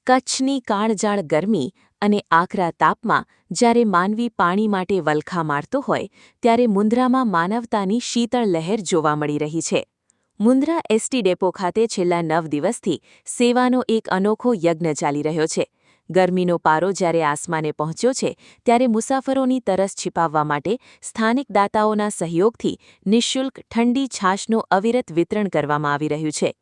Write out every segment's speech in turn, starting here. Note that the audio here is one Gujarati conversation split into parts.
કચ્છની કાળજાળ ગરમી અને આકરા તાપમાં જ્યારે માનવી પાણી માટે વલખા મારતો હોય ત્યારે મુન્દ્રામાં માનવતાની શીતળ લહેર જોવા મળી રહી છે. મુન્દ્રા એસટી ડેપો ખાતે છેલ્લા 9 દિવસથી સેવાનો એક અનોખો યજ્ઞ ચાલી રહ્યો છે. ગરમીનો પારો જ્યારે આસમાને પહોંચ્યો છે ત્યારે મુસાફરોની તરસ છિપાવવા માટે સ્થાનિક દાતાઓના સહયોગથી નિઃશુલ્ક ઠંડી છાશનું અવિરત વિતરણ કરવામાં આવી રહ્યું છે.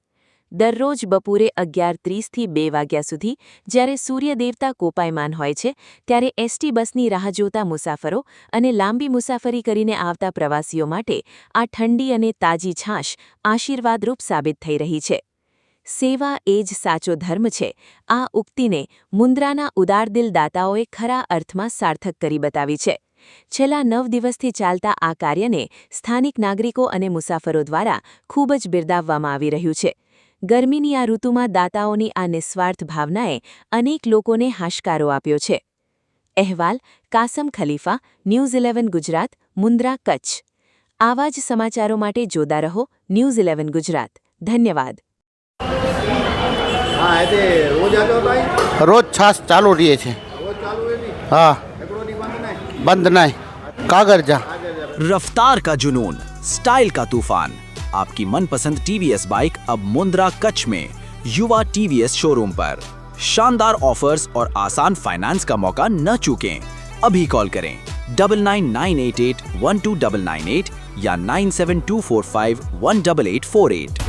દરરોજ બપોરે 11:30થી 2 વાગ્યા સુધી જ્યારે સૂર્યદેવતા કોપાયમાન હોય છે ત્યારે એસટી બસની રાહ જોતા મુસાફરો અને લાંબી મુસાફરી કરીને આવતા પ્રવાસીઓ માટે આ ઠંડી અને તાજી છાશ આશીર્વાદરૂપ સાબિત થઈ રહી છે. સેવા એ જ સાચો ધર્મ છે. આ ઉક્તિને મુન્દ્રાના ઉદારદિલ દાતાઓએ ખરા અર્થમાં સાર્થક કરી બતાવી છે. છેલ્લા 9 દિવસથી ચાલતા આ કાર્યને સ્થાનિક નાગરિકો અને મુસાફરો દ્વારા ખૂબ જ બિરદાવવામાં આવી રહ્યું છે. ગરમીની આ ઋતુમાં દાતાઓની આ નિસ્વાર્થ ભાવનાએ અનેક લોકોને હાશકારો આપ્યો છે. અહેવાલ કાસમ ખલીફા, ન્યૂઝ 11 ગુજરાત, મુન્દ્રા, કચ્છ. આવા જ સમાચારો માટે જોતા રહો ન્યૂઝ 11 ગુજરાત. ધન્યવાદ. रोज छाछ चालू रही है। हाँ, बंद नहीं। कागर जा रफ्तार का जुनून, स्टाइल का तूफान। आपकी मनपसंद टीवीएस बाइक अब मुंद्रा कच्छ में युवा टीवीएस शोरूम पर। शानदार ऑफर्स और आसान फाइनेंस का मौका न चूकें। अभी कॉल करें 9998812998 या 9724518848।